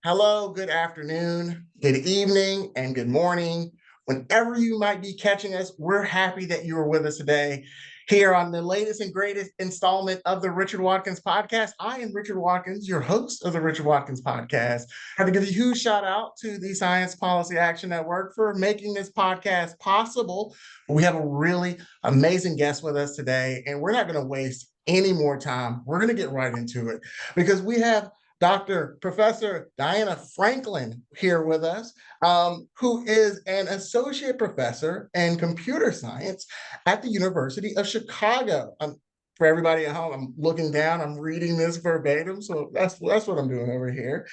Hello, good afternoon, good evening, and good morning. Whenever you might be catching us, we're happy that you are with us today here on the latest and greatest installment of the Richard Watkins Podcast. I am Richard Watkins, your host of the Richard Watkins Podcast. I have to give a huge shout out to the Science Policy Action Network for making this podcast possible. We have a really amazing guest with us today, and we're not going to waste any more time. We're going to get right into it because we have Dr. Professor Diana Franklin here with us, who is an associate professor in computer science at the University of Chicago. For everybody at home, I'm looking down, I'm reading this verbatim, so that's what I'm doing over here.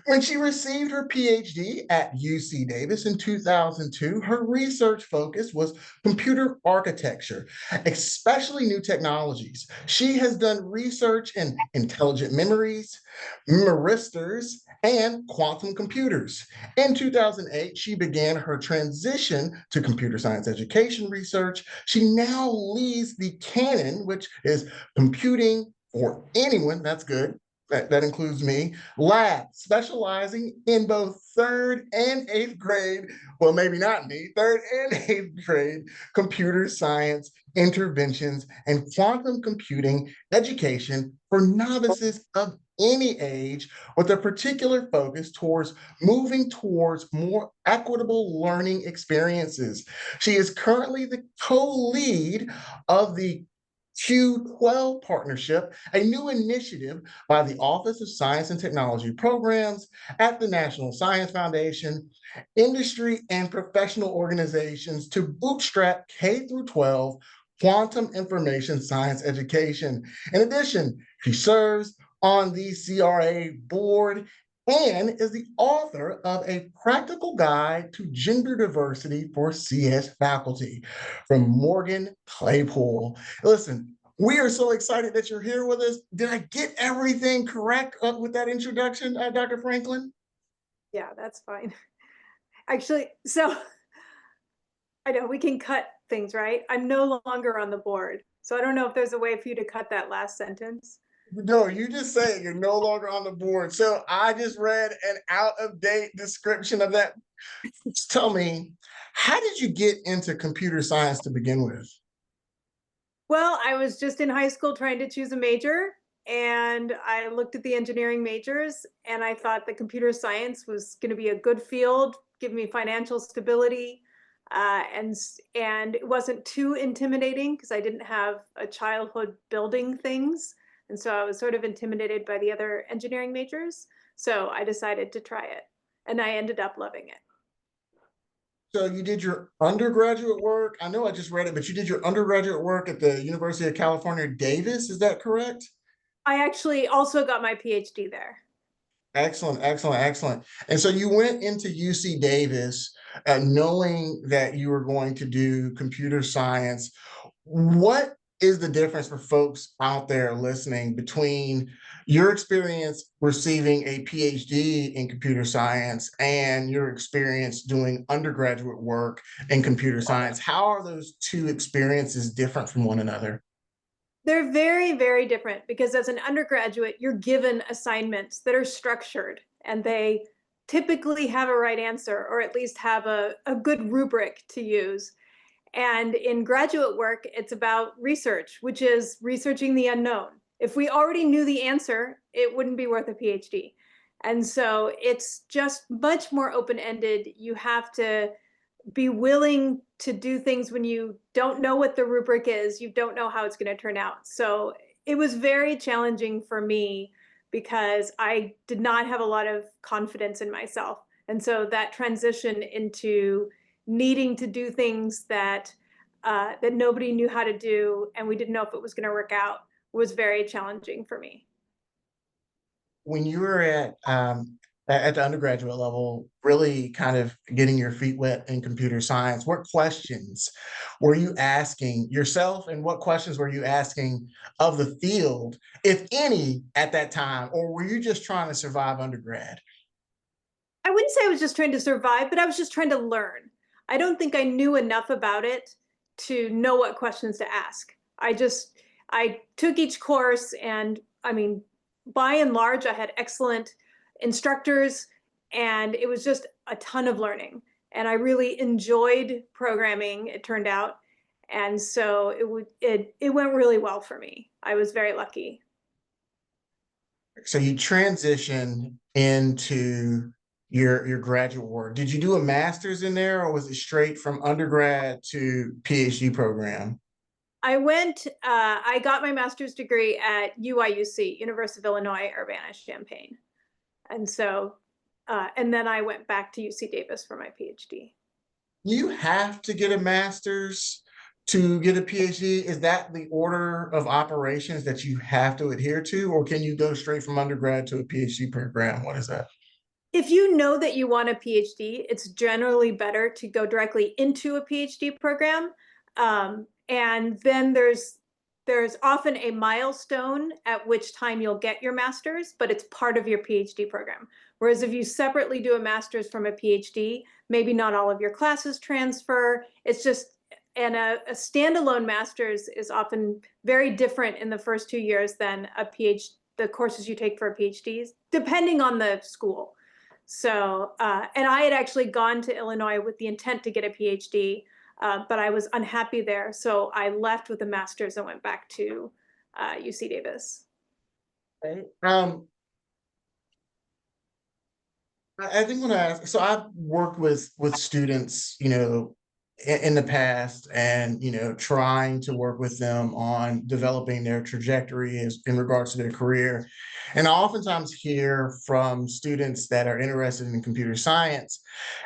When she received her PhD at UC Davis in 2002, her research focus was computer architecture, especially new technologies. She has done research in intelligent memories, memristors, and quantum computers. In 2008, she began her transition to computer science education research. She now leads the Canon, which is computing for anyone, that's good, that includes me, lab, specializing in both third and eighth grade, well, maybe not me, third and eighth grade computer science interventions and quantum computing education for novices of any age, with a particular focus towards moving towards more equitable learning experiences. She is currently the co-lead of the Q12 Partnership, a new initiative by the Office of Science and Technology Programs at the National Science Foundation, industry and professional organizations to bootstrap K through 12 quantum information science education. In addition, she serves on the CRA board and is the author of a practical guide to gender diversity for CS faculty from Morgan Claypool. Listen, we are so excited that you're here with us. Did I get everything correct with that introduction, Dr. Franklin? Yeah, that's fine. Actually, so I know we can cut things, right? I'm no longer on the board. So I don't know if there's a way for you to cut that last sentence. No, you just say you're no longer on the board. So I just read an out of date description of that. Just tell me, how did you get into computer science to begin with? Well, I was just in high school trying to choose a major, and I looked at the engineering majors, and I thought that computer science was going to be a good field, give me financial stability, and it wasn't too intimidating because I didn't have a childhood building things, and so I was sort of intimidated by the other engineering majors. So I decided to try it, and I ended up loving it. So you did your undergraduate work. I know I just read it, but you did your undergraduate work at the University of California, Davis. Is that correct? I actually also got my PhD there. Excellent, excellent, excellent. And so you went into UC Davis knowing that you were going to do computer science. What is the difference for folks out there listening between your experience receiving a PhD in computer science and your experience doing undergraduate work in computer science? How are those two experiences different from one another? They're very, very different because as an undergraduate, you're given assignments that are structured and they typically have a right answer or at least have a good rubric to use. And in graduate work, it's about research, which is researching the unknown. If we already knew the answer, it wouldn't be worth a PhD. And so it's just much more open-ended. You have to be willing to do things when you don't know what the rubric is, you don't know how it's going to turn out. So it was very challenging for me because I did not have a lot of confidence in myself. And so that transition into needing to do things that that nobody knew how to do and we didn't know if it was going to work out was very challenging for me. When you were at the undergraduate level, really kind of getting your feet wet in computer science, what questions were you asking yourself, and what questions were you asking of the field, if any, at that time, or were you just trying to survive undergrad? I wouldn't say I was just trying to survive, but I was just trying to learn. I don't think I knew enough about it to know what questions to ask. I took each course and I mean, by and large, I had excellent instructors, and it was just a ton of learning. And I really enjoyed programming, it turned out. And so it went really well for me. I was very lucky. So you transitioned into your graduate work. Did you do a master's in there, or was it straight from undergrad to PhD program? I got my master's degree at UIUC, University of Illinois, Urbana-Champaign. And so, and then I went back to UC Davis for my PhD. You have to get a master's to get a PhD. Is that the order of operations that you have to adhere to, or can you go straight from undergrad to a PhD program? What is that? If you know that you want a PhD, it's generally better to go directly into a PhD program. And then there's often a milestone at which time you'll get your master's, but it's part of your PhD program. Whereas if you separately do a master's from a PhD, maybe not all of your classes transfer. It's just, and a standalone master's is often very different in the first 2 years than a PhD, the courses you take for a PhD, depending on the school. So, and I had actually gone to Illinois with the intent to get a PhD, but I was unhappy there. So I left with a master's and went back to UC Davis. Okay. I think when I ask, so I've worked with students, in the past, and trying to work with them on developing their trajectory in regards to their career. And I oftentimes hear from students that are interested in computer science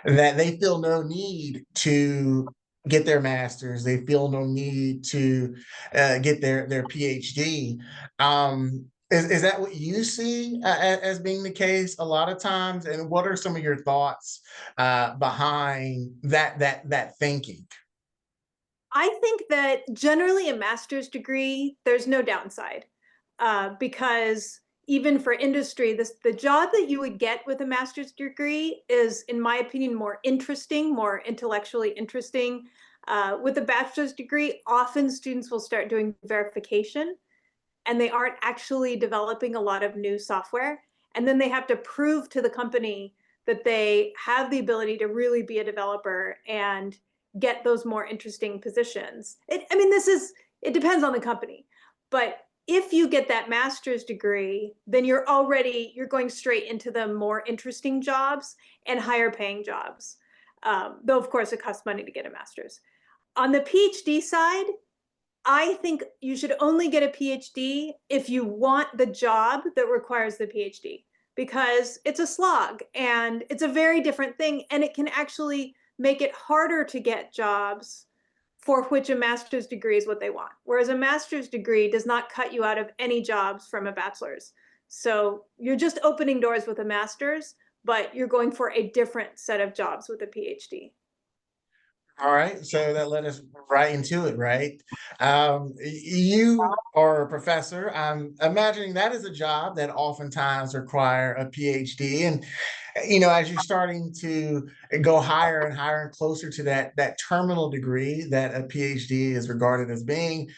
that they feel no need to get their master's. They feel no need to get their PhD. Is that what you see as being the case a lot of times? And what are some of your thoughts behind that thinking? I think that generally a master's degree, there's no downside, because even for industry, the job that you would get with a master's degree is, in my opinion, more interesting, more intellectually interesting. With a bachelor's degree, often students will start doing verification, and they aren't actually developing a lot of new software. And then they have to prove to the company that they have the ability to really be a developer and get those more interesting positions. It depends on the company. But if you get that master's degree, then you're going straight into the more interesting jobs and higher paying jobs. Though, of course, it costs money to get a master's. On the PhD side, I think you should only get a PhD if you want the job that requires the PhD, because it's a slog and it's a very different thing. And it can actually make it harder to get jobs for which a master's degree is what they want. Whereas a master's degree does not cut you out of any jobs from a bachelor's. So you're just opening doors with a master's, but you're going for a different set of jobs with a PhD. All right, so that led us right into it, right? You are a professor. I'm imagining that is a job that oftentimes require a PhD. And as you're starting to go higher and higher and closer to that terminal degree that a PhD is regarded as being,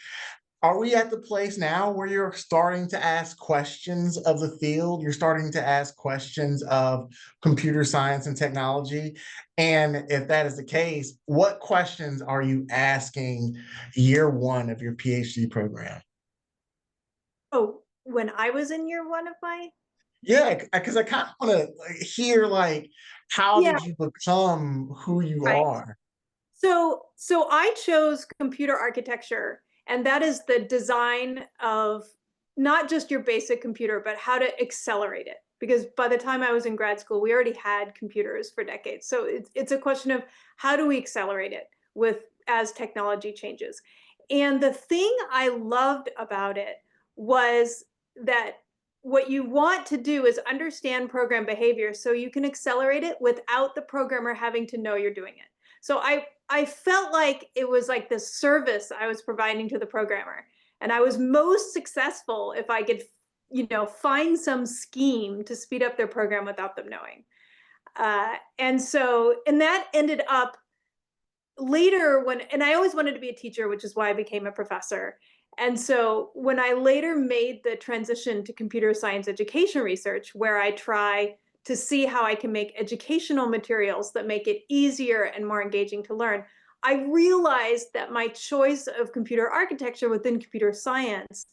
are we at the place now where you're starting to ask questions of the field? You're starting to ask questions of computer science and technology. And if that is the case, what questions are you asking year one of your PhD program? Oh, when I was in year one of my. Yeah, because I kind of want to hear, like, how Yeah, did you become who you right. are? So I chose computer architecture, and that is the design of not just your basic computer, but how to accelerate it. Because by the time I was in grad school, we already had computers for decades. So it's a question of how do we accelerate it as technology changes. And the thing I loved about it was that what you want to do is understand program behavior so you can accelerate it without the programmer having to know you're doing it. So I felt like it was like this service I was providing to the programmer. And I was most successful if I could, find some scheme to speed up their program without them knowing. And that ended up later and I always wanted to be a teacher, which is why I became a professor. And so when I later made the transition to computer science education research, where I try to see how I can make educational materials that make it easier and more engaging to learn, I realized that my choice of computer architecture within computer science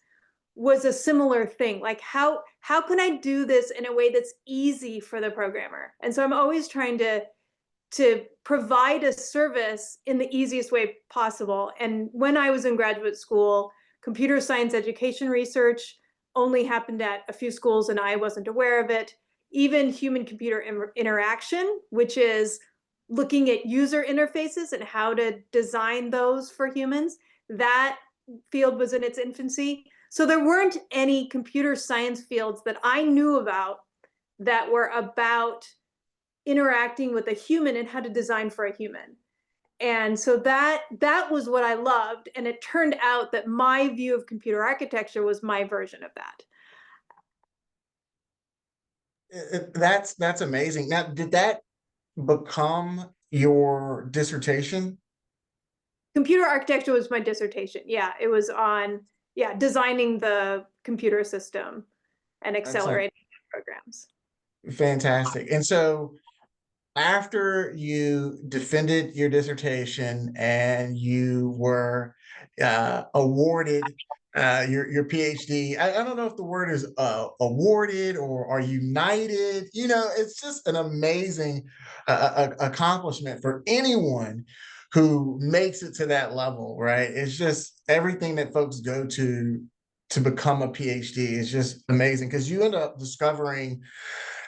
was a similar thing. Like how can I do this in a way that's easy for the programmer? And so I'm always trying to provide a service in the easiest way possible. And when I was in graduate school, computer science education research only happened at a few schools and I wasn't aware of it. Even human computer interaction, which is looking at user interfaces and how to design those for humans, that field was in its infancy. So there weren't any computer science fields that I knew about that were about interacting with a human and how to design for a human. And so that was what I loved. And it turned out that my view of computer architecture was my version of that. That's amazing. Now, did that become your dissertation? Computer architecture was my dissertation. Yeah, it was on designing the computer system and accelerating programs. Fantastic. And so after you defended your dissertation and you were awarded your PhD, I don't know if the word is awarded or united. It's just an amazing accomplishment for anyone who makes it to that level, right? It's just everything that folks go to become a PhD is just amazing because you end up discovering.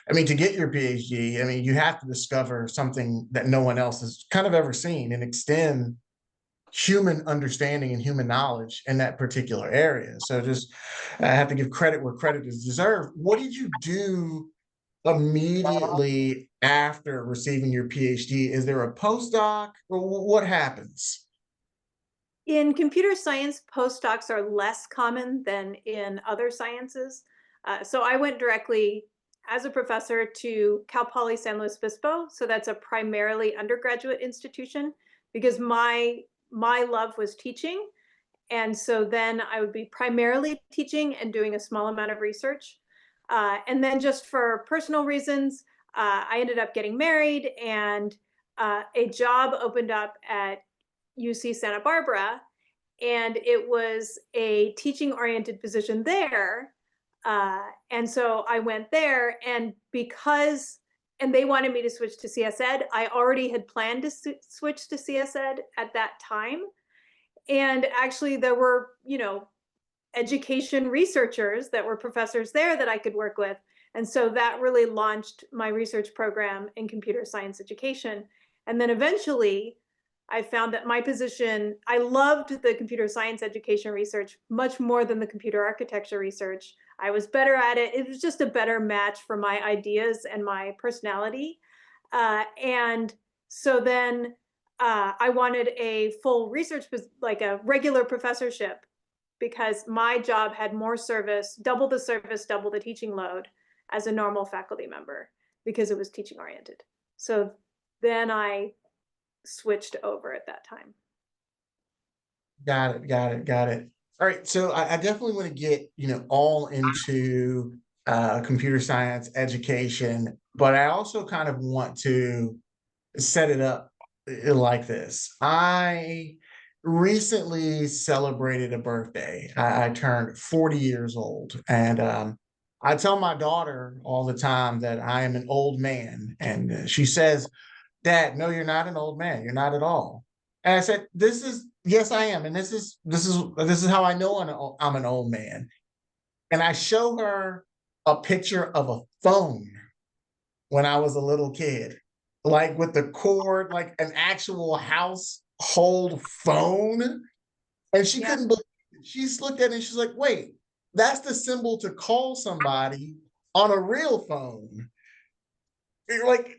I mean, to get your PhD, I mean, you have to discover something that no one else has kind of ever seen and extend human understanding and human knowledge in that particular area. So just, I have to give credit where credit is deserved. What did you do immediately after receiving your PhD? Is there a postdoc or what happens? In computer science, postdocs are less common than in other sciences. So I went directly as a professor to Cal Poly San Luis Obispo. So that's a primarily undergraduate institution because my love was teaching. And so then I would be primarily teaching and doing a small amount of research. And then just for personal reasons, I ended up getting married and a job opened up at UC Santa Barbara. And it was a teaching oriented position there. And so I went there and they wanted me to switch to CS Ed. I already had planned to switch to CS Ed at that time. And actually there were, education researchers that were professors there that I could work with. And so that really launched my research program in computer science education. And then eventually I found that my position, I loved the computer science education research much more than the computer architecture research. I was better at it. It was just a better match for my ideas and my personality. And so then I wanted a full research, like a regular professorship, because my job had more service, double the teaching load as a normal faculty member because it was teaching oriented. So then I switched over at that time. Got it. All right. So I definitely want to get, all into computer science education, but I also kind of want to set it up like this. I recently celebrated a birthday. I turned 40 years old. And I tell my daughter all the time that I am an old man. And she says, Dad, no, you're not an old man. You're not at all. And I said, yes, I am. And this is how I know I'm an old man. And I show her a picture of a phone when I was a little kid, like with the cord, like an actual household phone. And she couldn't believe it. She's looked at it and she's like, wait, that's the symbol to call somebody on a real phone. Like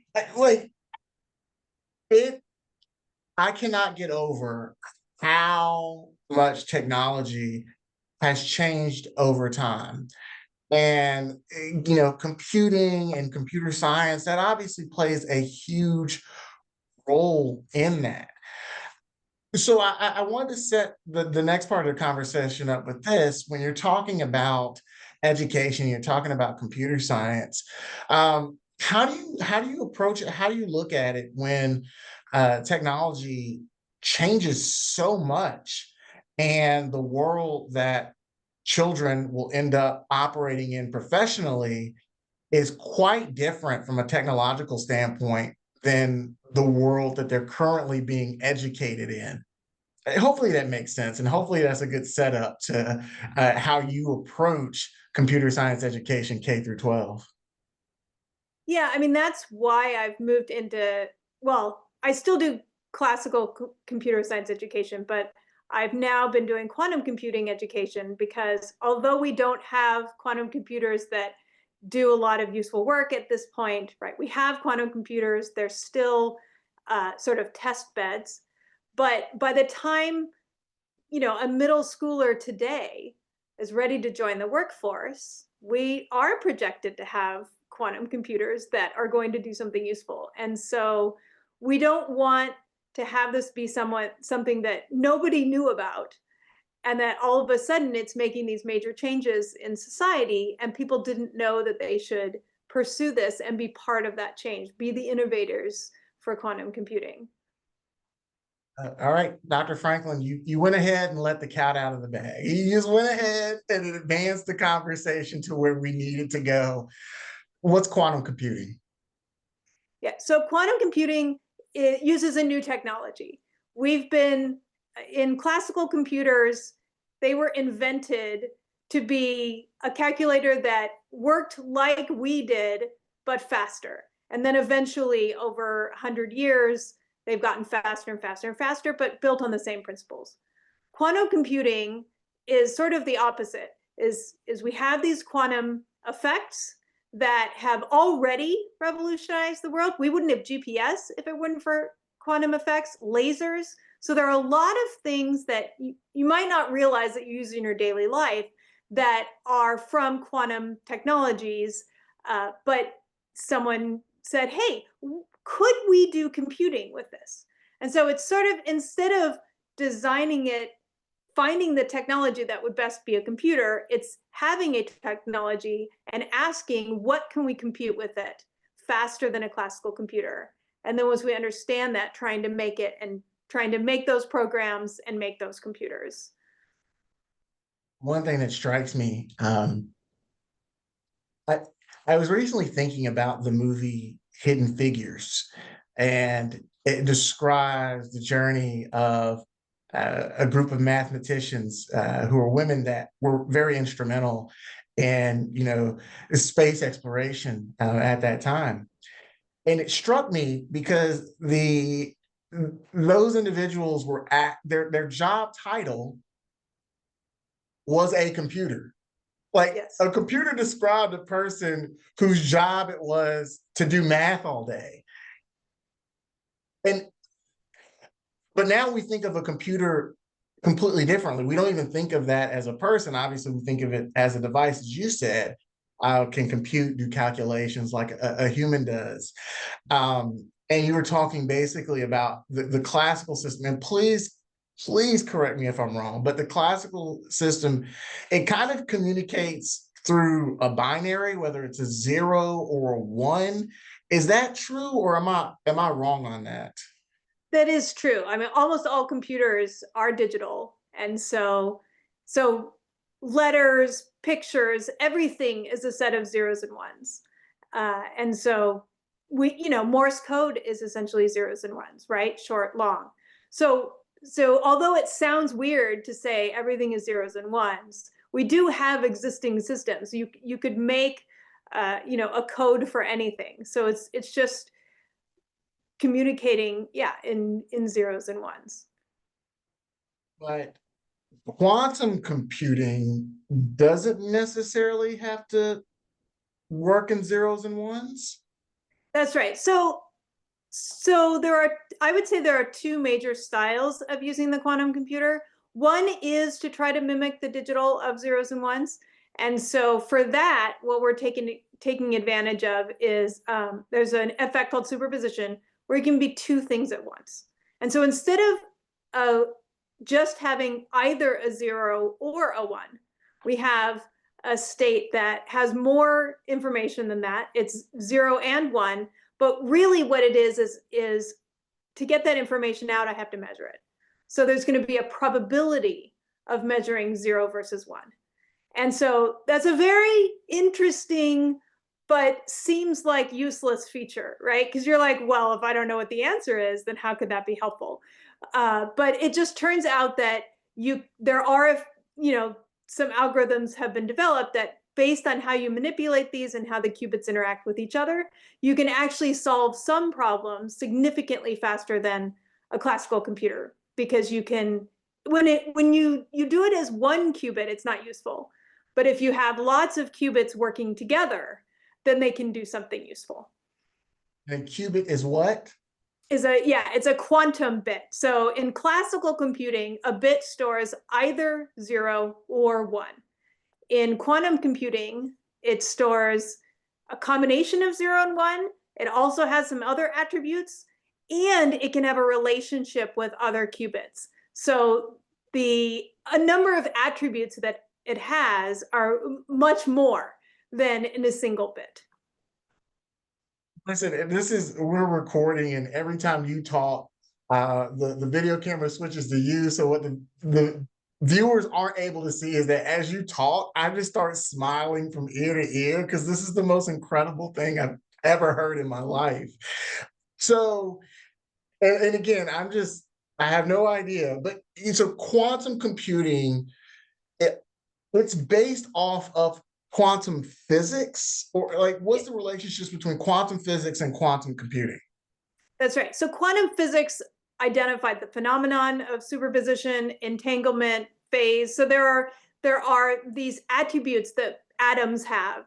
it, I cannot get over how much technology has changed over time. And, computing and computer science, that obviously plays a huge role in that. So I wanted to set the next part of the conversation up with this. When you're talking about education, you're talking about computer science. how do you approach it? How do you look at it when technology changes so much, and the world that children will end up operating in professionally is quite different from a technological standpoint than the world that they're currently being educated in? Hopefully that makes sense, and hopefully that's a good setup to how you approach computer science education K through 12. Yeah, I mean, that's why I've moved into, well, I still do classical computer science education, but I've now been doing quantum computing education because although we don't have quantum computers that do a lot of useful work at this point, right? We have quantum computers, they're still sort of test beds. But by the time, a middle schooler today is ready to join the workforce, we are projected to have quantum computers that are going to do something useful. And so we don't want to have this be something that nobody knew about, and that all of a sudden it's making these major changes in society and people didn't know that they should pursue this and be part of that change, be the innovators for quantum computing. All right, Dr. Franklin, you went ahead and let the cat out of the bag. You just went ahead and advanced the conversation to where we needed to go. What's quantum computing? Yeah, so quantum computing, it uses a new technology. We've been in classical computers, they were invented to be a calculator that worked like we did, but faster. And then eventually, over 100 years, they've gotten faster and faster and faster, but built on the same principles. Quantum computing is sort of the opposite, is we have these quantum effects that have already revolutionized the world. We wouldn't have GPS if it weren't for quantum effects, lasers. So there are a lot of things that you might not realize that you use in your daily life that are from quantum technologies, but someone said, hey, could we do computing with this? And so it's sort of, instead of designing it, finding the technology that would best be a computer, it's having a technology and asking, what can we compute with it faster than a classical computer? And then once we understand that, trying to make it and trying to make those programs and make those computers. One thing that strikes me, I, I was recently thinking about the movie Hidden Figures, and it describes the journey of a group of mathematicians who are women that were very instrumental in, space exploration at that time. And it struck me because those individuals were at their job title was a computer. Like, Yes. a computer described a person whose job it was to do math all day. And but now we think of a computer completely differently. We don't even think of that as a person. Obviously, we think of it as a device, as you said, can compute, do calculations like a human does. And you were talking basically about the classical system. And please correct me if I'm wrong, but the classical system, it kind of communicates through a binary, whether it's a 0 or a 1. Is that true, or am I wrong on that? That is true. I mean, almost all computers are digital. And so letters, pictures, everything is a set of zeros and ones. And so Morse code is essentially zeros and ones, right? Short, long. So although it sounds weird to say everything is zeros and ones, we do have existing systems. You could make a code for anything. So it's just communicating, yeah, in zeros and ones. But quantum computing doesn't necessarily have to work in zeros and ones. That's right. So I would say there are two major styles of using the quantum computer. One is to try to mimic the digital of zeros and ones. And so for that, what we're taking advantage of is there's an effect called superposition where you can be two things at once. And so instead of just having either a 0 or a 1, we have a state that has more information than that. It's 0 and 1, but really what it is to get that information out, I have to measure it. So there's going to be a probability of measuring 0 versus 1. And so that's a very interesting, but seems like useless feature, right? Because you're like, well, if I don't know what the answer is, then how could that be helpful? But it just turns out that there are, some algorithms have been developed that based on how you manipulate these and how the qubits interact with each other, you can actually solve some problems significantly faster than a classical computer, because you can, when you do it as one qubit, it's not useful. But if you have lots of qubits working together, then they can do something useful. And qubit is what? It's a quantum bit. So in classical computing, a bit stores either 0 or 1. In quantum computing, it stores a combination of 0 and 1. It also has some other attributes, and it can have a relationship with other qubits. So a number of attributes that it has are much more than in a single bit. Listen, we're recording, and every time you talk, the video camera switches to you. So what the viewers aren't able to see is that as you talk, I just start smiling from ear to ear, because this is the most incredible thing I've ever heard in my life. So, and again, I have no idea, but so quantum computing, it's based off of quantum physics, or like, what's the relationships between quantum physics and quantum computing? That's right. So quantum physics identified the phenomenon of superposition, entanglement, phase. So there are these attributes that atoms have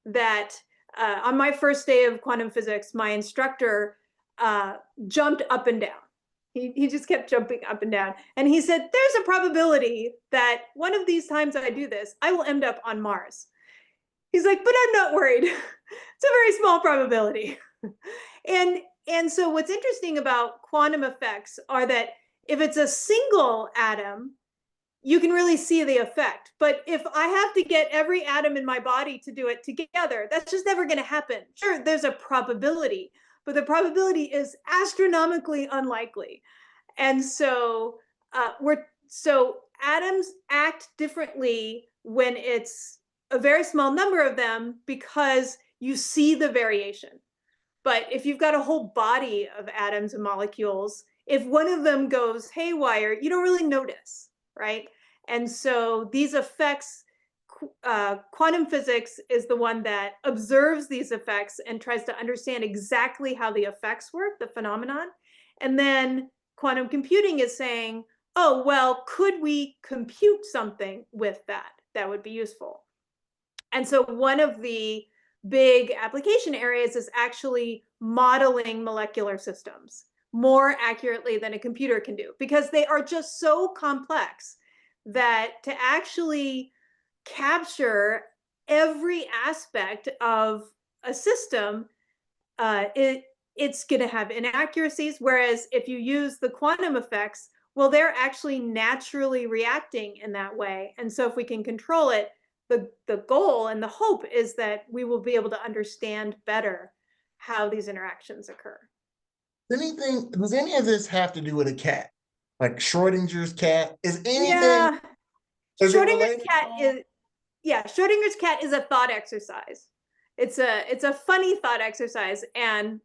that on my first day of quantum physics, my instructor jumped up and down. He just kept jumping up and down. And he said, there's a probability that one of these times I do this, I will end up on Mars. He's like, but I'm not worried. It's a very small probability. And so what's interesting about quantum effects are that if it's a single atom, you can really see the effect. But if I have to get every atom in my body to do it together, that's just never going to happen. Sure, there's a probability, but the probability is astronomically unlikely. And so atoms act differently when it's a very small number of them, because you see the variation. But if you've got a whole body of atoms and molecules, if one of them goes haywire, you don't really notice, right? And so these effects, quantum physics is the one that observes these effects and tries to understand exactly how the effects work, the phenomenon. And then quantum computing is saying, oh, well, could we compute something with that? That would be useful. And so one of the big application areas is actually modeling molecular systems more accurately than a computer can do, because they are just so complex that to actually capture every aspect of a system, it's going to have inaccuracies. Whereas if you use the quantum effects, well, they're actually naturally reacting in that way. And so if we can control it, the goal and the hope is that we will be able to understand better how these interactions occur. Does any of this have to do with a cat? Like Schrodinger's cat? Is anything? Yeah. Schrodinger's cat is a thought exercise. It's a funny thought exercise. And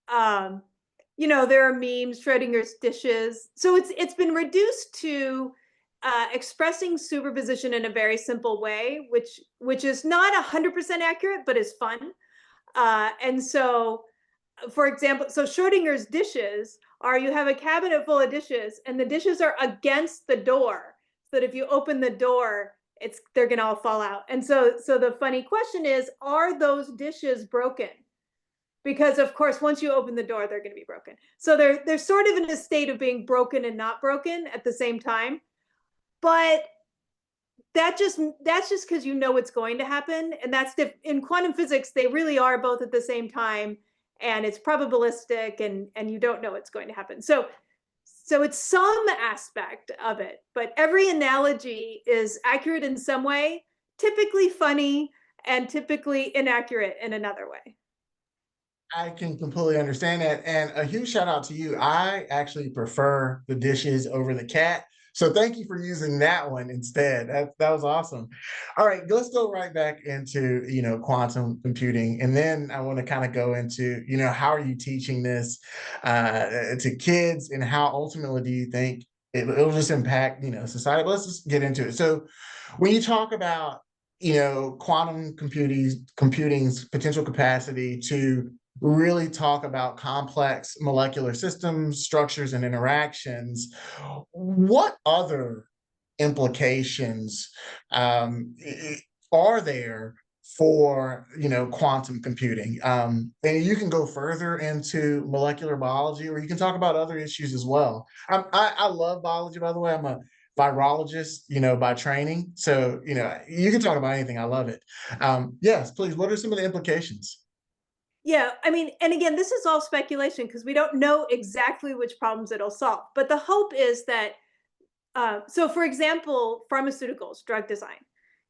there are memes, Schrodinger's dishes. So it's been reduced to expressing superposition in a very simple way, which is not 100% accurate, but is fun. And so, for example, so Schrodinger's dishes are, you have a cabinet full of dishes, and the dishes are against the door, so that if you open the door, they're going to all fall out. And so the funny question is, are those dishes broken? Because of course, once you open the door, they're going to be broken. So they're sort of in a state of being broken and not broken at the same time. But that's just because you know it's going to happen. And in quantum physics, they really are both at the same time, and it's probabilistic, and you don't know it's going to happen. So it's some aspect of it, but every analogy is accurate in some way, typically funny and typically inaccurate in another way. I can completely understand that. And a huge shout out to you. I actually prefer the dishes over the cat. So thank you for using that one instead. That was awesome. All right, let's go right back into, quantum computing. And then I want to kind of go into, how are you teaching this to kids, and how ultimately do you think it'll just impact, society? But let's just get into it. So when you talk about, quantum computing's potential capacity to really talk about complex molecular systems, structures, and interactions, what other implications are there for quantum computing? And you can go further into molecular biology, or you can talk about other issues as well. I love biology, by the way. I'm a virologist, by training. So, you can talk about anything. I love it. Yes, please. What are some of the implications? Yeah, I mean, and again, this is all speculation because we don't know exactly which problems it'll solve. But the hope is that, so for example, pharmaceuticals, drug design.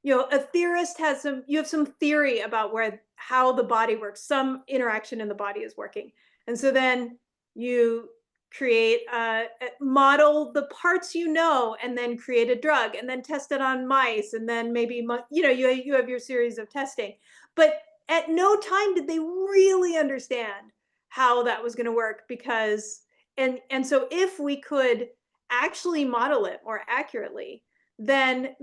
A theorist has you have some theory about how the body works, some interaction in the body is working. And so then you create, model the parts and then create a drug, and then test it on mice, and then maybe, you have your series of testing. But at no time did they really understand how that was going to work, because and so if we could actually model it more accurately, then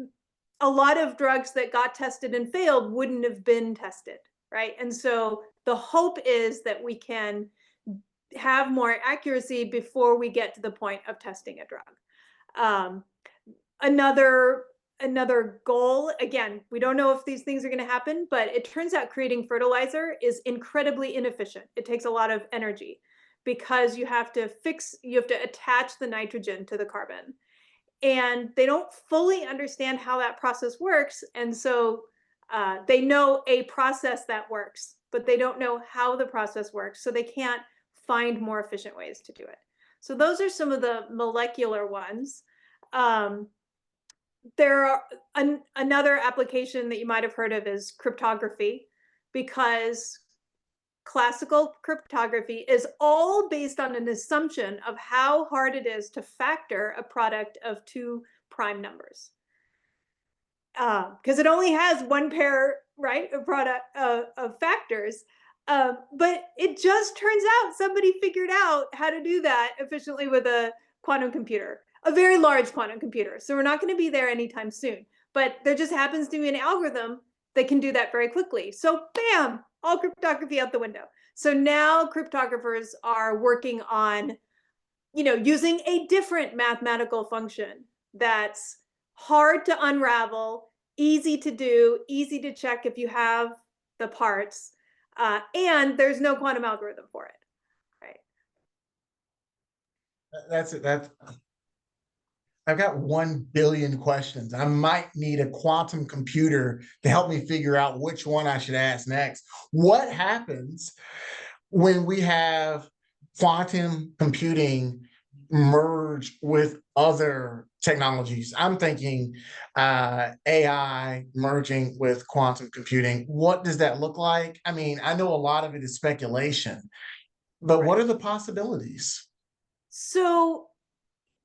a lot of drugs that got tested and failed wouldn't have been tested, right? And so the hope is that we can have more accuracy before we get to the point of testing a drug. Um, another goal, again, we don't know if these things are going to happen, but it turns out creating fertilizer is incredibly inefficient. It takes a lot of energy because you have to attach the nitrogen to the carbon, and they don't fully understand how that process works. And so they know a process that works, but they don't know how the process works, so they can't find more efficient ways to do it. So those are some of the molecular ones. There are another application that you might have heard of is cryptography, because classical cryptography is all based on an assumption of how hard it is to factor a product of two prime numbers. Because it only has one pair, right, of of factors. But it just turns out somebody figured out how to do that efficiently with a quantum computer, a very large quantum computer. So we're not going to be there anytime soon. But there just happens to be an algorithm that can do that very quickly. So bam, all cryptography out the window. So now cryptographers are working on, using a different mathematical function that's hard to unravel, easy to do, easy to check if you have the parts, and there's no quantum algorithm for it, right? That's it. I've got 1 billion questions. I might need a quantum computer to help me figure out which one I should ask next. What happens when we have quantum computing merge with other technologies? I'm thinking AI merging with quantum computing. What does that look like? I mean, I know a lot of it is speculation, but what are the possibilities? So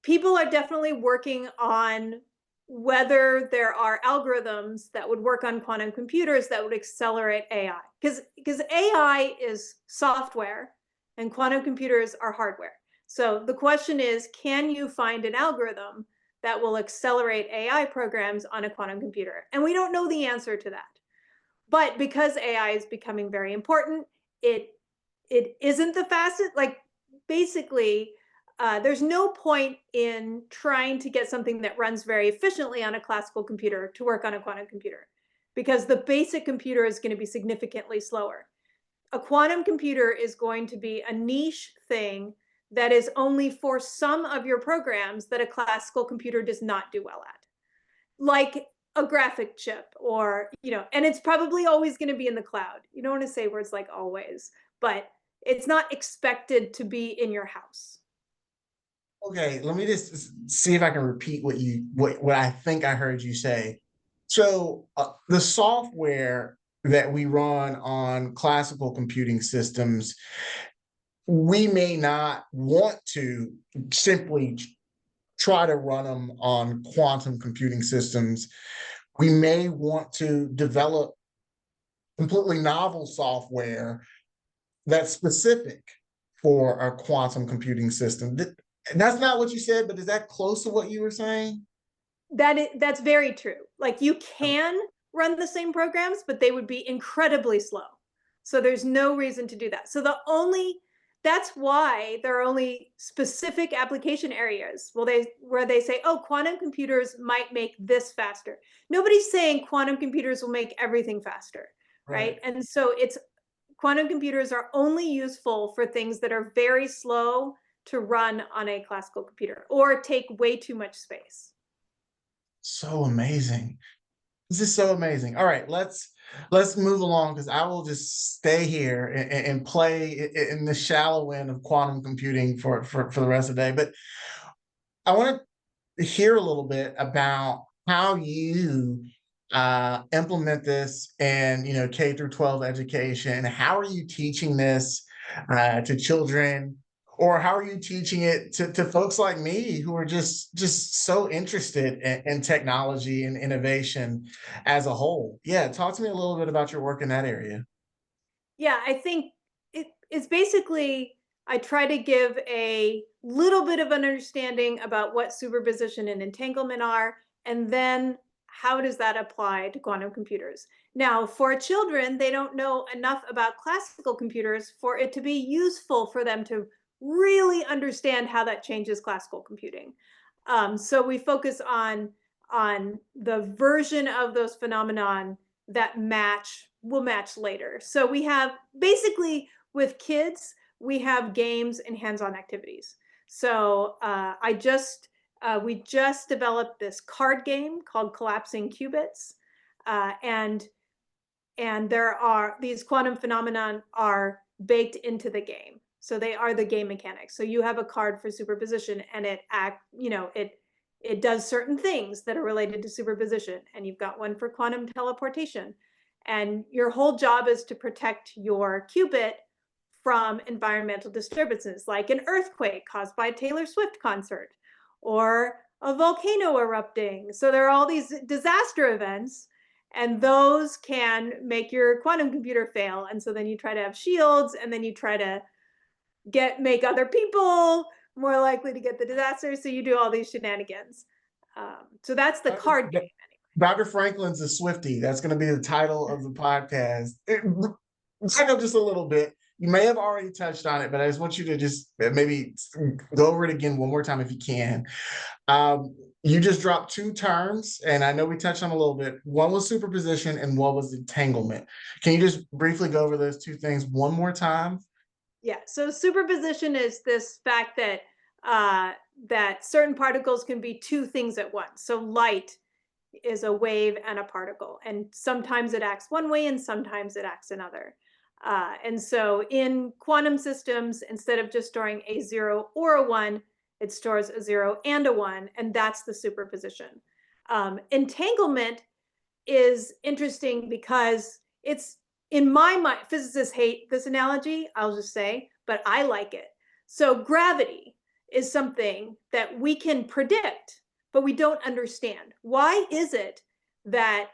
people are definitely working on whether there are algorithms that would work on quantum computers that would accelerate AI. Because AI is software and quantum computers are hardware. So the question is, can you find an algorithm that will accelerate AI programs on a quantum computer? And we don't know the answer to that. But because AI is becoming very important, it isn't the fastest, like basically, there's no point in trying to get something that runs very efficiently on a classical computer to work on a quantum computer, because the basic computer is going to be significantly slower. A quantum computer is going to be a niche thing that is only for some of your programs that a classical computer does not do well at, like a graphic chip, or, and it's probably always going to be in the cloud. You don't want to say words like always, but it's not expected to be in your house. Okay, let me just see if I can repeat what I think I heard you say. So the software that we run on classical computing systems, we may not want to simply try to run them on quantum computing systems. We may want to develop completely novel software that's specific for a quantum computing system. That's not what you said, but is that close to what you were saying? That's very true. Like you Oh, can run the same programs, but they would be incredibly slow. So there's no reason to do that. So that's why there are only specific application areas where they say, oh, quantum computers might make this faster. Nobody's saying quantum computers will make everything faster, right? right. And so it's quantum computers are only useful for things that are very slow to run on a classical computer or take way too much space. So amazing. This is so amazing. All right, let's move along because I will just stay here and play in the shallow end of quantum computing for the rest of the day. But I want to hear a little bit about how you implement this in K through 12 education. How are you teaching this to children, or how are you teaching it to folks like me who are just so interested in technology and innovation as a whole? Yeah, talk to me a little bit about your work in that area. Yeah, I think it's basically I try to give a little bit of an understanding about what superposition and entanglement are, and then how does that apply to quantum computers. Now, for children, they don't know enough about classical computers for it to be useful for them to really understand how that changes classical computing. So we focus on the version of those phenomenon that will match later. So we have basically with kids, we have games and hands-on activities. So we just developed this card game called Collapsing Qubits, and there are these quantum phenomenon are baked into the game. So they are the game mechanics. So you have a card for superposition, and it does certain things that are related to superposition, and you've got one for quantum teleportation. And your whole job is to protect your qubit from environmental disturbances like an earthquake caused by a Taylor Swift concert or a volcano erupting. So there are all these disaster events, and those can make your quantum computer fail. And so then you try to have shields, and then you try to make other people more likely to get the disaster. So you do all these shenanigans. So that's the card game. Dr. Franklin's a Swiftie. That's going to be the title of the podcast. Back up just a little bit. You may have already touched on it, but I just want you to just maybe go over it again one more time if you can. You just dropped two terms, and I know we touched on a little bit. One was superposition and one was entanglement. Can you just briefly go over those two things one more time? Yeah. So superposition is this fact that certain particles can be two things at once. So light is a wave and a particle, and sometimes it acts one way and sometimes it acts another. And so in quantum systems, instead of just storing a 0 or a 1, it stores a 0 and a 1, and that's the superposition. Entanglement is interesting because it's, in my mind, physicists hate this analogy, I'll just say, but I like it. So gravity is something that we can predict, but we don't understand. Why is it that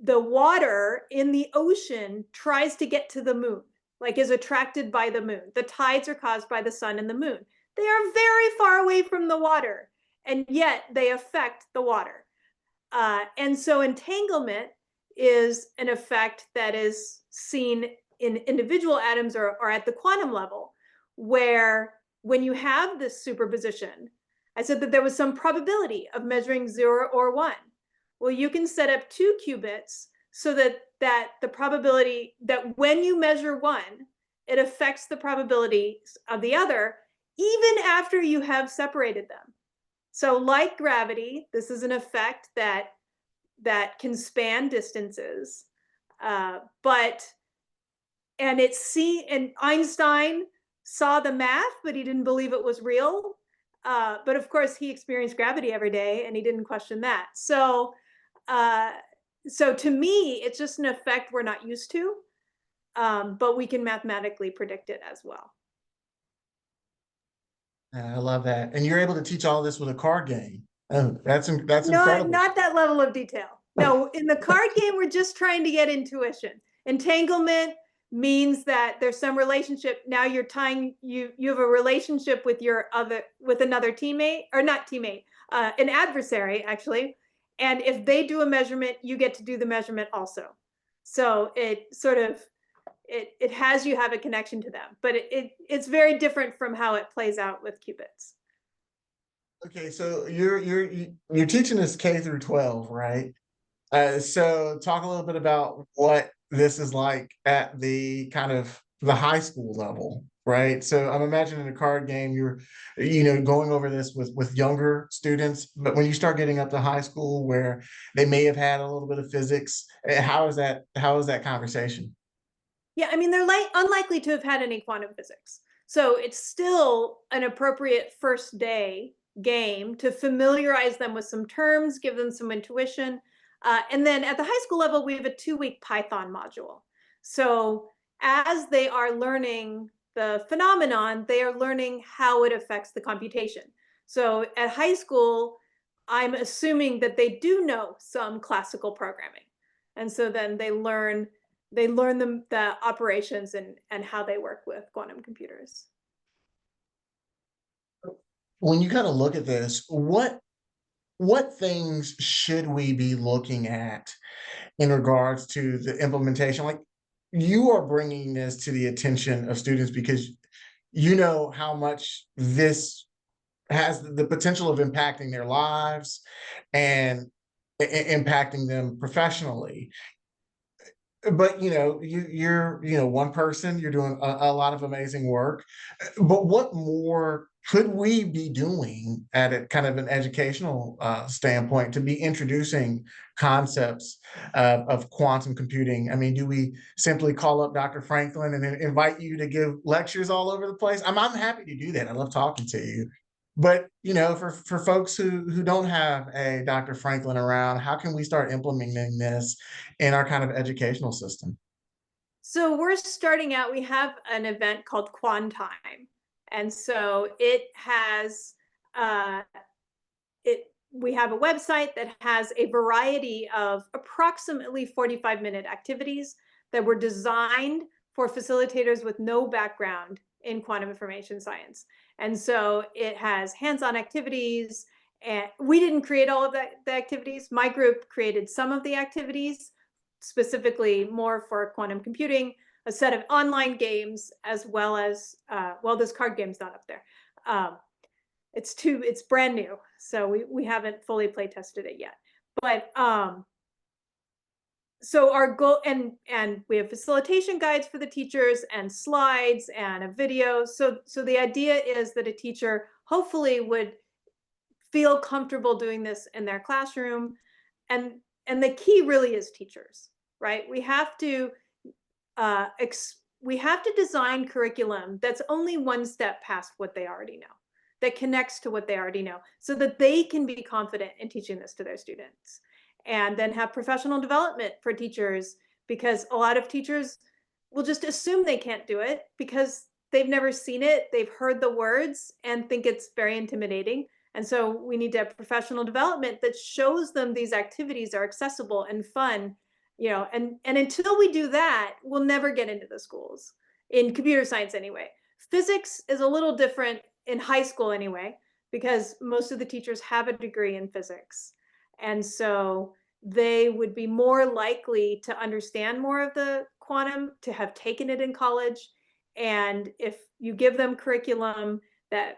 the water in the ocean tries to get to the moon, like is attracted by the moon? The tides are caused by the sun and the moon. They are very far away from the water, and yet they affect the water. And so entanglement is an effect that is seen in individual atoms or at the quantum level, where when you have this superposition, I said that there was some probability of measuring 0 or 1. Well, you can set up two qubits so that the probability that when you measure one, it affects the probability of the other, even after you have separated them. So like gravity, this is an effect that can span distances, and Einstein saw the math, but he didn't believe it was real. But of course, he experienced gravity every day, and he didn't question that. So So to me, it's just an effect we're not used to, but we can mathematically predict it as well. I love that. And you're able to teach all this with a card game. Oh, that's Not incredible. not that level of detail. No, in the card game, we're just trying to get intuition. Entanglement means that there's some relationship. Now you're tying you have a relationship with another teammate, or not teammate, an adversary actually. And if they do a measurement, you get to do the measurement also. So it sort of it has you have a connection to them, but it's very different from how it plays out with qubits. Okay, so you're teaching us K through 12, right? So talk a little bit about what this is like at the kind of the high school level, right? So I'm imagining a card game, you're, going over this with younger students, but when you start getting up to high school where they may have had a little bit of physics, how is that conversation? Yeah, I mean, they're unlikely to have had any quantum physics. So it's still an appropriate first day game to familiarize them with some terms, give them some intuition. And then at the high school level, we have a 2-week Python module. So as they are learning the phenomenon, they are learning how it affects the computation. So at high school, I'm assuming that they do know some classical programming. And so then they learn the operations and how they work with quantum computers. When you kind of look at this, what things should we be looking at in regards to the implementation? Like, you are bringing this to the attention of students because you know how much this has the potential of impacting their lives and impacting them professionally. But you're one person, you're doing a lot of amazing work, but what more could we be doing at a kind of an educational standpoint to be introducing concepts of quantum computing? I mean, do we simply call up Dr. Franklin and then invite you to give lectures all over the place? I'm happy to do that. I love talking to you. But for folks who don't have a Dr. Franklin around, how can we start implementing this in our kind of educational system? So we're starting out, we have an event called Quantime. And so uh, we have a website that has a variety of approximately 45-minute activities that were designed for facilitators with no background in quantum information science. And so it has hands-on activities, and we didn't create all of the activities. My group created some of the activities, specifically more for quantum computing, a set of online games, as well as, well, this card game's not up there. It's brand new, so we haven't fully play tested it yet. But so our goal, and we have facilitation guides for the teachers and slides and a video. So the idea is that a teacher hopefully would feel comfortable doing this in their classroom. And the key really is teachers, right? We have to design curriculum that's only one step past what they already know, that connects to what they already know, so that they can be confident in teaching this to their students. And then have professional development for teachers, because a lot of teachers will just assume they can't do it because they've never seen it, they've heard the words and think it's very intimidating. And so we need to have professional development that shows them these activities are accessible and fun, and until we do that, we'll never get into the schools, in computer science anyway. Physics is a little different in high school anyway, because most of the teachers have a degree in physics. And so they would be more likely to understand more of the quantum, to have taken it in college. And if you give them curriculum that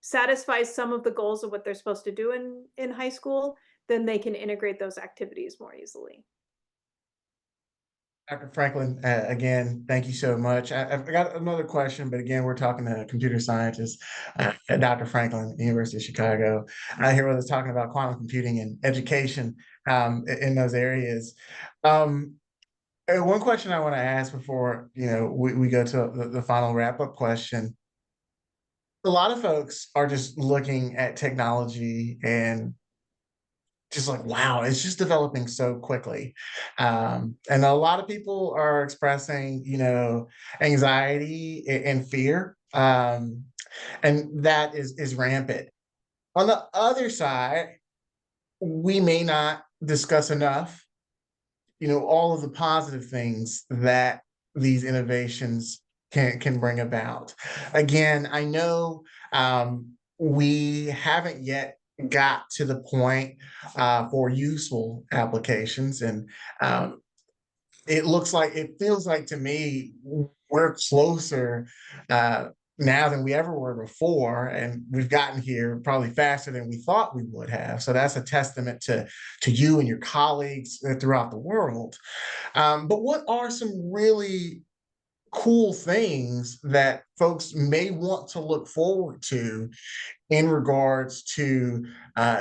satisfies some of the goals of what they're supposed to do in high school, then they can integrate those activities more easily. Dr. Franklin, again, thank you so much. I've got another question, but again, we're talking to a computer scientist, Dr. Franklin, University of Chicago, here with us talking about quantum computing and education in those areas. One question I want to ask before we go to the final wrap up question. A lot of folks are just looking at technology and just like, wow, it's just developing so quickly. And a lot of people are expressing, anxiety and fear. And that is rampant. On the other side, we may not discuss enough, all of the positive things that these innovations can bring about. Again, I know we haven't yet got to the point for useful applications, and um, it feels like to me we're closer uh, now than we ever were before, and we've gotten here probably faster than we thought we would have. So that's a testament to you and your colleagues throughout the world. But what are some really cool things that folks may want to look forward to in regards to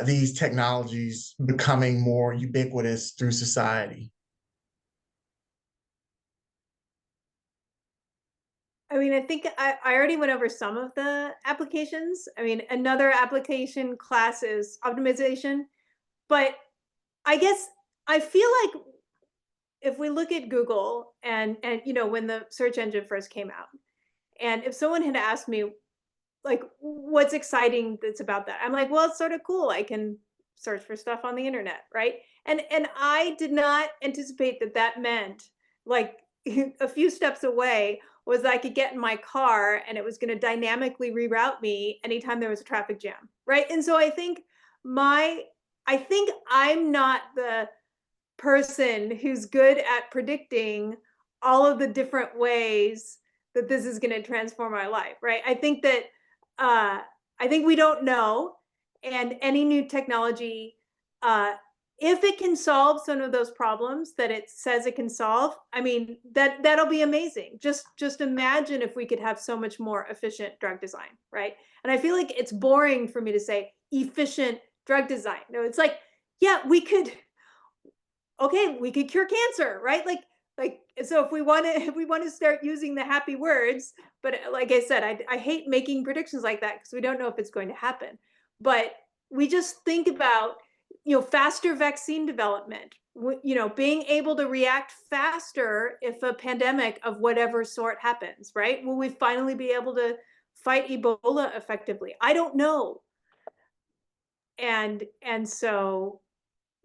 these technologies becoming more ubiquitous through society? I mean, I think I already went over some of the applications. I mean, another application class is optimization, but I guess I feel like if we look at Google and when the search engine first came out, and if someone had asked me like what's exciting that's about that, I'm like, well, it's sort of cool. I can search for stuff on the internet, right? And I did not anticipate that that meant like a few steps away was I could get in my car and it was going to dynamically reroute me anytime there was a traffic jam, right? And so my I think I'm not the person who's good at predicting all of the different ways that this is going to transform my life, right? Uh, I think we don't know, and any new technology, uh, if it can solve some of those problems that it says it can solve, I mean that'll be amazing. Just imagine if we could have so much more efficient drug design, right? And I feel like it's boring for me to say efficient drug design. No, it's like, yeah, we could cure cancer, right? Like so if we want to if we want to start using the happy words, but like I said, I hate making predictions like that because we don't know if it's going to happen. But we just think about faster vaccine development, being able to react faster if a pandemic of whatever sort happens, right? Will we finally be able to fight Ebola effectively? I don't know. And so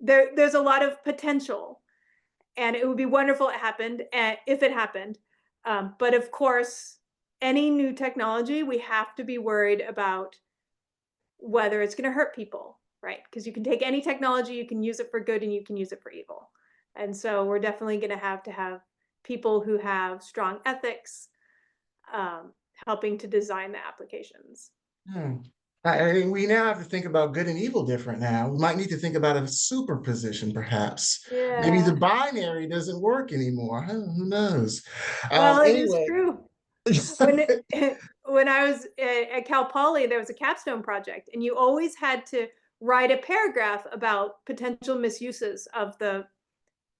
there's a lot of potential, and it would be wonderful if it happened. But of course, any new technology, we have to be worried about whether it's going to hurt people, right? Because you can take any technology, you can use it for good, and you can use it for evil. And so we're definitely going to have people who have strong ethics um, helping to design the applications. Hmm. We now have to think about good and evil different now. We might need to think about a superposition, perhaps. Maybe the Yeah. binary doesn't work anymore. Huh, who knows? Well, it is Anyway, true. When when I was at Cal Poly, there was a capstone project, and you always had to write a paragraph about potential misuses of the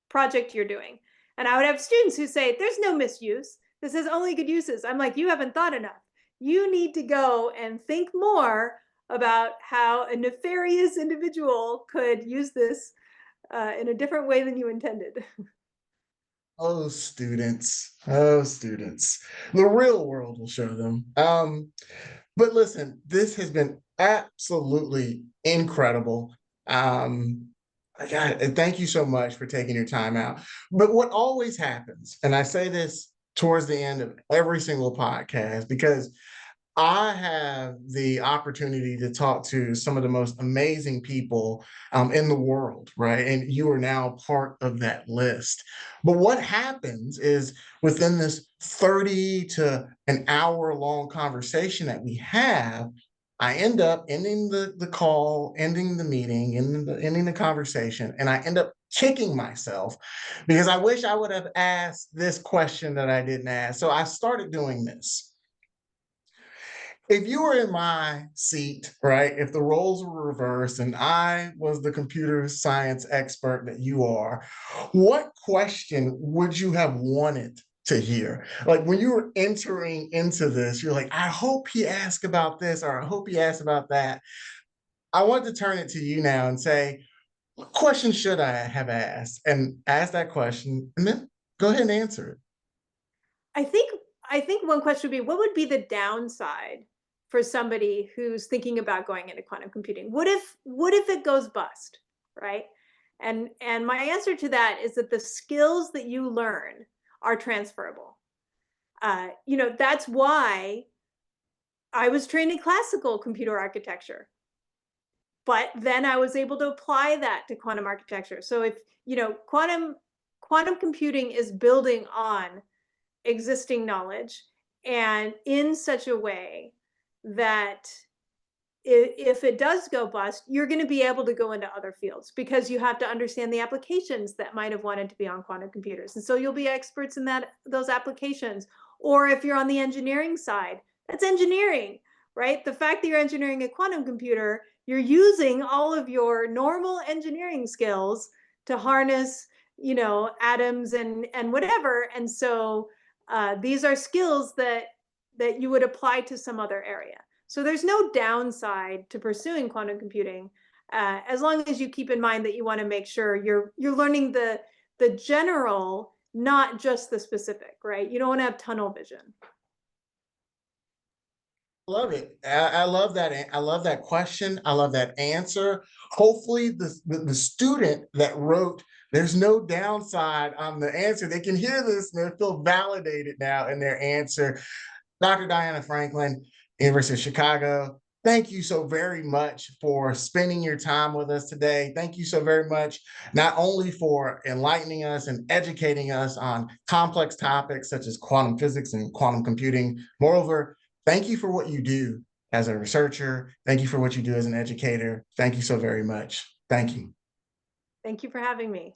project you're doing. And I would have students who say, "There's no misuse. This has only good uses." I'm like, "You haven't thought enough. You need to go and think more about how a nefarious individual could use this in a different way than you intended." oh, students, oh, students. The real world will show them. But listen, this has been absolutely incredible. Um, God, thank you so much for taking your time out. But what always happens, and I say this towards the end of every single podcast, because I have the opportunity to talk to some of the most amazing people in the world, right? And you are now part of that list. But what happens is within this 30 to an hour long conversation that we have, I end up ending the call, ending the meeting, ending the conversation, and I end up kicking myself because I wish I would have asked this question that I didn't ask. So I started doing this. If you were in my seat, right, if the roles were reversed and I was the computer science expert that you are, what question would you have wanted to hear? Like when you were entering into this, you're like, I hope he asked about this, or I hope he asked about that. I want to turn it to you now and say, What question should I have asked? And ask that question and then go ahead and answer it. I think I think one question would be, what would be the downside for somebody who's thinking about going into quantum computing? What if it goes bust, right? And my answer to that is that the skills that you learn are transferable. That's why I was trained in classical computer architecture, but then I was able to apply that to quantum architecture. So if quantum computing is building on existing knowledge, and in such a way that if it does go bust, you're going to be able to go into other fields because you have to understand the applications that might have wanted to be on quantum computers. And so you'll be experts in those applications. Or if you're on the engineering side, that's engineering, right? The fact that you're engineering a quantum computer, you're using all of your normal engineering skills to harness, atoms and whatever. And so these are skills that you would apply to some other area. So there's no downside to pursuing quantum computing, as long as you keep in mind that you want to make sure you're learning the general, not just the specific, right? You don't want to have tunnel vision. Love it. I love that. I love that question. I love that answer. Hopefully, the student that wrote, "There's no downside" on the answer, they can hear this and they feel validated now in their answer. Dr. Diana Franklin, University of Chicago, thank you so very much for spending your time with us today. Thank you so very much, not only for enlightening us and educating us on complex topics such as quantum physics and quantum computing. Moreover, thank you for what you do as a researcher. Thank you for what you do as an educator. Thank you so very much. Thank you. Thank you for having me.